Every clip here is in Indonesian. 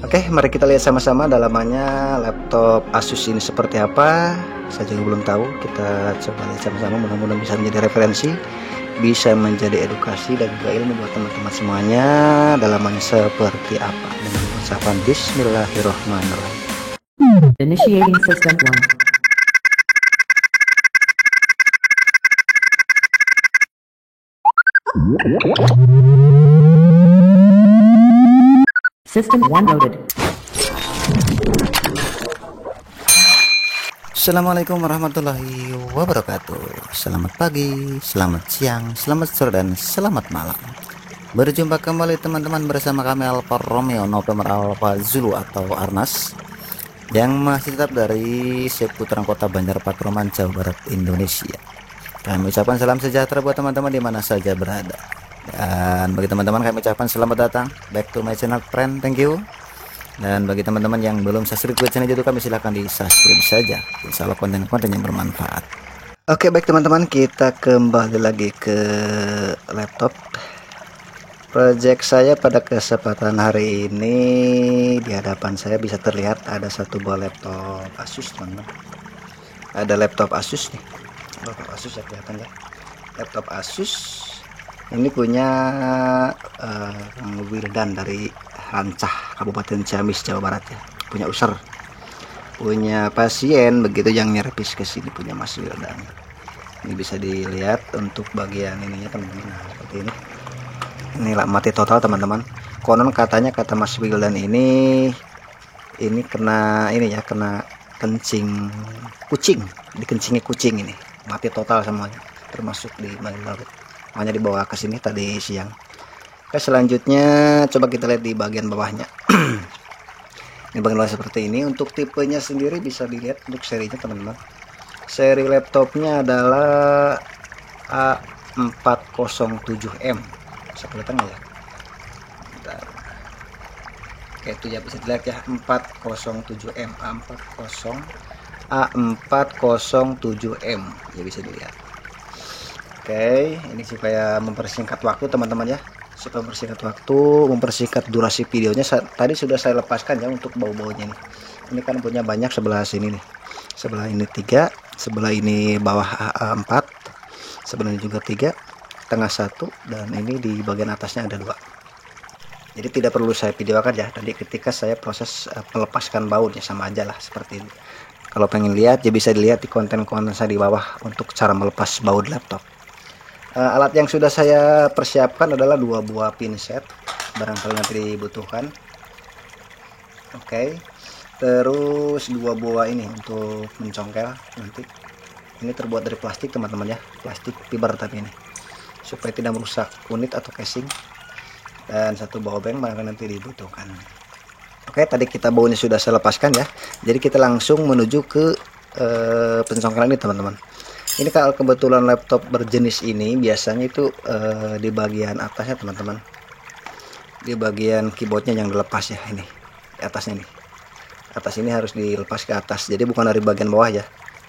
Oke, mari kita lihat sama-sama dalamannya laptop Asus ini seperti apa. Saya juga belum tahu. Kita coba lihat sama-sama, mudah-mudahan bisa menjadi referensi, bisa menjadi edukasi dan juga ilmu buat teman-teman semuanya. Dalamannya seperti apa, dengan ucapan Bismillahirrahmanirrahim. Initiating system 1. System 1 loaded. Assalamualaikum warahmatullahi wabarakatuh. Selamat pagi, selamat siang, selamat sore, dan selamat malam. Berjumpa kembali teman-teman bersama kami Alfa Romeo November Alfa Zulu atau Arnas, yang masih tetap dari seputaran kota Banjar Patroman, Jawa Barat, Indonesia. Kami ucapkan salam sejahtera buat teman-teman di mana saja berada. Dan bagi teman-teman kami ucapkan selamat datang back to my channel friend, thank you. Dan bagi teman-teman yang belum subscribe ke channel YouTube kami, silahkan di subscribe saja, insya Allah konten-konten yang bermanfaat. Oke, baik teman-teman, kita kembali lagi ke laptop project saya. Pada kesempatan hari ini di hadapan saya bisa terlihat ada satu buah laptop Asus, teman-teman. Ada laptop Asus nih, laptop Asus ya, kelihatan ya, laptop Asus ini punya Wildan dari Rancah, Kabupaten Ciamis, Jawa Barat ya, punya user, punya pasien begitu yang nyervis ke sini, punya Mas Wildan. Ini bisa dilihat untuk bagian ininya teman-teman, nah, seperti ini lah, mati total teman-teman. Konon katanya, kata Mas Wildan ini kena ini ya, kena kencing kucing, dikencingi kucing, ini mati total semuanya, termasuk di bagian laut. Makanya dibawa ke sini tadi siang. Oke, selanjutnya coba kita lihat di bagian bawahnya. Ini bagian bawah seperti ini. Untuk tipenya sendiri bisa dilihat untuk serinya teman-teman. Seri laptopnya adalah A407M. Bisa kelihatan nggak ya? Bentar. Oke, itu ya bisa dilihat ya, 407M, A407M ya, bisa dilihat. Oke, ini supaya mempersingkat waktu teman-teman ya, supaya mempersingkat waktu, mempersingkat durasi videonya. Tadi sudah saya lepaskan ya untuk bau-baunya nih. Ini kan punya banyak sebelah sini nih, sebelah ini 3, sebelah ini bawah 4, sebelah ini juga 3, tengah 1, dan ini di bagian atasnya ada 2. Jadi tidak perlu saya videokan ya, tadi ketika saya proses melepaskan bautnya, sama aja lah seperti ini. Kalau pengen lihat ya bisa dilihat di konten-konten saya di bawah untuk cara melepas baut laptop. Alat yang sudah saya persiapkan adalah 2 buah pinset, barangkali nanti dibutuhkan. Oke, terus 2 buah ini untuk mencongkel nanti. Ini terbuat dari plastik teman-teman ya, plastik fiber tapi ini, supaya tidak merusak unit atau casing. Dan 1 buah obeng barangkali nanti dibutuhkan. Oke, tadi kita baunya sudah saya lepaskan ya, jadi kita langsung menuju ke pencongkelan ini teman-teman. Ini kalau kebetulan laptop berjenis ini biasanya itu di bagian atasnya teman-teman, di bagian keyboardnya yang dilepas ya, ini di atasnya nih, atas ini harus dilepas ke atas, jadi bukan dari bagian bawah ya,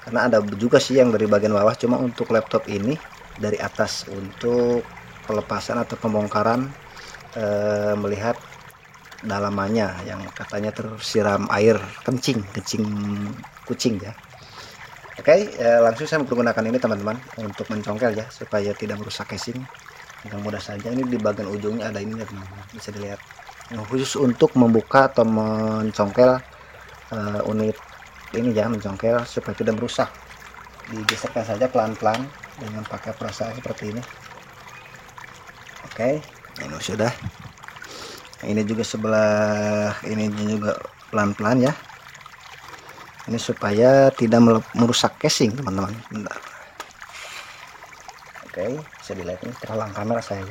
karena ada juga sih yang dari bagian bawah, cuma untuk laptop ini dari atas untuk pelepasan atau pembongkaran, melihat dalamannya yang katanya tersiram air kencing kucing ya. Oke, langsung saya menggunakan ini teman-teman untuk mencongkel ya, supaya tidak merusak casing dengan mudah saja. Ini di bagian ujungnya ada ini ya teman-teman, bisa dilihat. Nah, khusus untuk membuka atau mencongkel unit ini ya, mencongkel supaya tidak merusak. Digeserkan saja pelan-pelan dengan pakai perasaan seperti ini. Oke, ini sudah. Nah, ini juga sebelah ini juga pelan-pelan ya. Ini supaya tidak merusak casing teman-teman. Bentar. Oke, bisa dilihat ini terhalang kamera saya.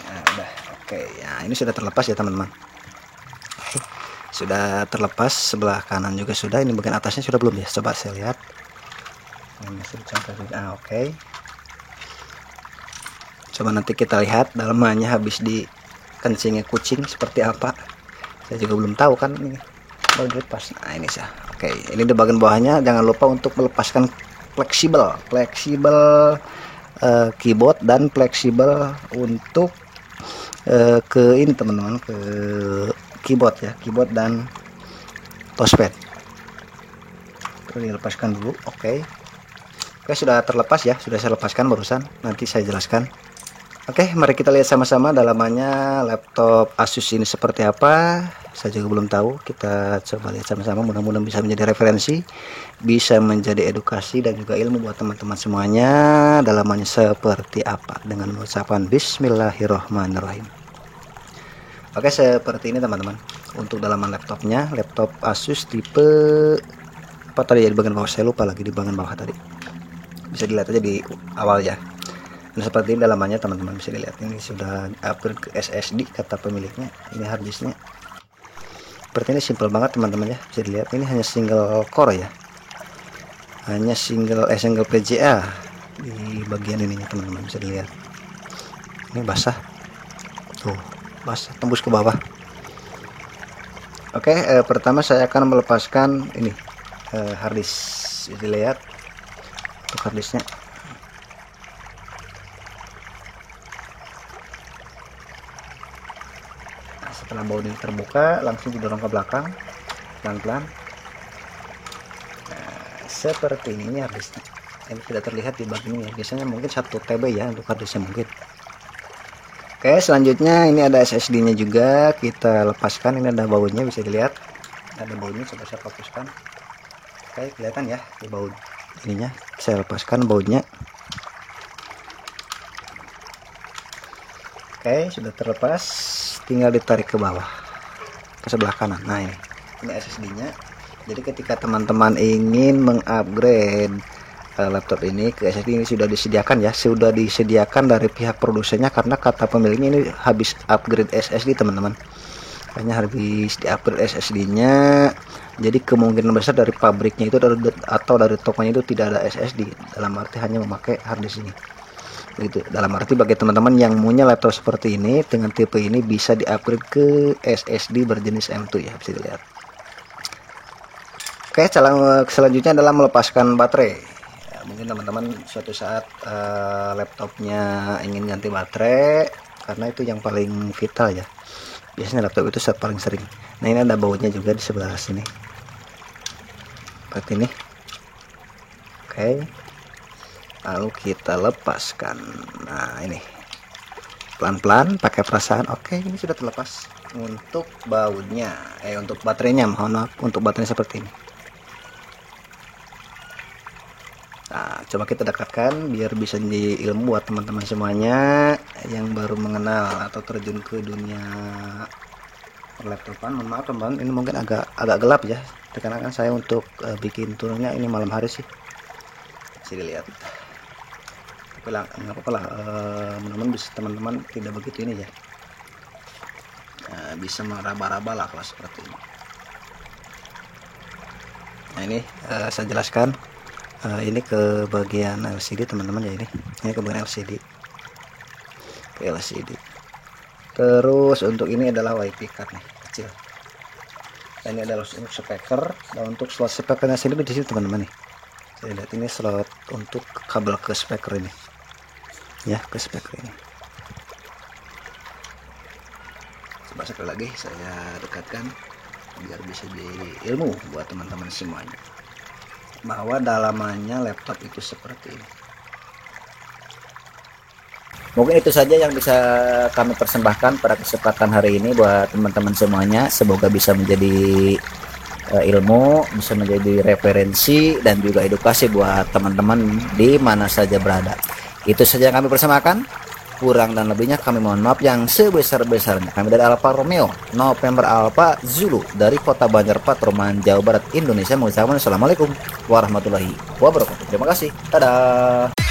Nah, udah. Oke, ya ini sudah terlepas ya teman-teman. Sudah terlepas, sebelah kanan juga sudah. Ini bagian atasnya sudah belum ya? Coba saya lihat. Ini masih dicongkel juga. Oke. Coba nanti kita lihat dalamannya habis di kencingnya kucing seperti apa. Saya juga belum tahu kan ini baru dilepas. Nah ini sih. Oke, ini di bagian bawahnya jangan lupa untuk melepaskan fleksibel keyboard dan fleksibel untuk ke ini teman-teman, ke keyboard ya, keyboard dan touchpad. Dilepaskan dulu. Oke, sudah terlepas ya, sudah saya lepaskan barusan, nanti saya jelaskan. Oke, mari kita lihat sama-sama dalamannya laptop Asus ini seperti apa. Saya juga belum tahu, kita coba lihat sama-sama, mudah-mudahan bisa menjadi referensi, bisa menjadi edukasi dan juga ilmu buat teman-teman semuanya. Dalamannya seperti apa, dengan mengucapkan bismillahirrohmanirrohim. Oke, seperti ini teman-teman untuk dalaman laptopnya, laptop Asus tipe apa tadi ya, di bagian bawah saya lupa lagi, di bagian bawah tadi bisa dilihat aja di awal ya. Nah, seperti ini dalamannya teman-teman, bisa dilihat ini sudah upgrade ke SSD kata pemiliknya. Ini harddisknya seperti ini, simple banget teman-teman ya, bisa dilihat ini hanya single core ya, hanya single VGA di bagian ininya teman-teman, bisa dilihat ini basah tuh, basah tembus ke bawah. Oke, pertama saya akan melepaskan ini harddisk, bisa dilihat untuk harddisknya. Setelah baut ini terbuka, langsung didorong ke belakang pelan-pelan. Nah, seperti ini harddisknya. Ini tidak terlihat di bagian ini ya. Biasanya mungkin 1 TB ya untuk harddisknya mungkin. Oke, selanjutnya ini ada SSD-nya juga, kita lepaskan. Ini ada bautnya, bisa dilihat. Ada bautnya, coba saya fokuskan. Oke, kelihatan ya di baut ininya. Saya lepaskan bautnya. Oke, sudah terlepas, tinggal ditarik ke bawah ke sebelah kanan. Nah, ini SSD-nya. Jadi ketika teman-teman ingin mengupgrade laptop ini ke SSD, ini sudah disediakan ya, sudah disediakan dari pihak produsennya, karena kata pemiliknya ini habis upgrade SSD teman-teman, hanya habis di-upgrade SSD-nya. Jadi kemungkinan besar dari pabriknya itu atau dari tokonya itu tidak ada SSD, dalam arti hanya memakai harddisk ini. Begitu. Dalam arti bagi teman-teman yang punya laptop seperti ini dengan tipe ini bisa di-upgrade ke SSD berjenis M2 ya, bisa dilihat. Oke, selanjutnya adalah melepaskan baterai. Ya, mungkin teman-teman suatu saat laptopnya ingin ganti baterai, karena itu yang paling vital ya. Biasanya laptop itu paling sering. Nah, ini ada bautnya juga di sebelah sini. Seperti ini. Oke. Lalu kita lepaskan. Nah, ini pelan-pelan pakai perasaan. Oke, ini sudah terlepas. Untuk bautnya, untuk baterainya, mohon maaf, untuk baterainya seperti ini. Nah, coba kita dekatkan biar bisa jadi ilmu buat teman-teman semuanya yang baru mengenal atau terjun ke dunia laptopan. Mohon maaf teman-teman, ini mungkin agak gelap ya, dikarenakan saya untuk bikin turunnya ini malam hari sih. Bisa dilihat. Nggak apa-apa lah, mudah-mudahan bisa teman-teman tidak begitu ini ya, bisa meraba-raba lah kalau seperti ini. Nah, ini saya jelaskan, ini ke bagian LCD teman-teman ya, ini ke bagian LCD, terus untuk ini adalah WiFi card nih, kecil. Dan ini adalah untuk speaker, dan untuk slot speakernya sini di sini teman-teman nih, saya lihat ini slot untuk kabel ke speaker ini ya, ke speaker ini. Coba sekali lagi saya dekatkan biar bisa jadi ilmu buat teman-teman semuanya bahwa dalamannya laptop itu seperti ini. Mungkin itu saja yang bisa kami persembahkan pada kesempatan hari ini buat teman-teman semuanya. Semoga bisa menjadi ilmu, bisa menjadi referensi dan juga edukasi buat teman-teman di mana saja berada. Itu saja yang kami persembahkan. Kurang dan lebihnya kami mohon maaf yang sebesar-besarnya. Kami dari Alfa Romeo November Alpha Zulu dari Kota Banjar Patroman, Jawa Barat, Indonesia mengucapkan assalamualaikum warahmatullahi wabarakatuh. Terima kasih. Dadah.